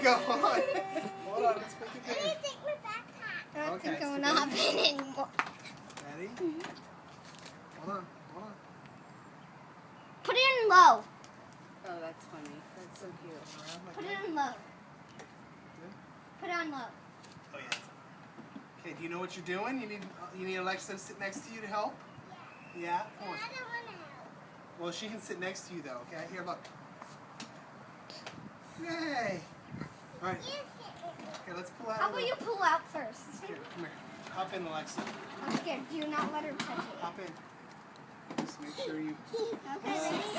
go on. Hold on, let's make it bigger. take my backpack. I don't think I'm not hopping anymore. Ready? Hold on. Put it in low. Oh, that's funny. That's so cute. Put it in low. Put it on low. Oh yeah. Okay, do you know what you're doing? You need Alexa to sit next to you to help? Yeah? Come on. I don't want to help. Well, she can sit next to you though, okay? Here, look. Yay! Alright. Okay, let's pull out. How about you pull out first? Here, come here. Hop in, Alexa. I'm scared. Do not let her touch it. Hop in. Just make sure you... Okay, ready?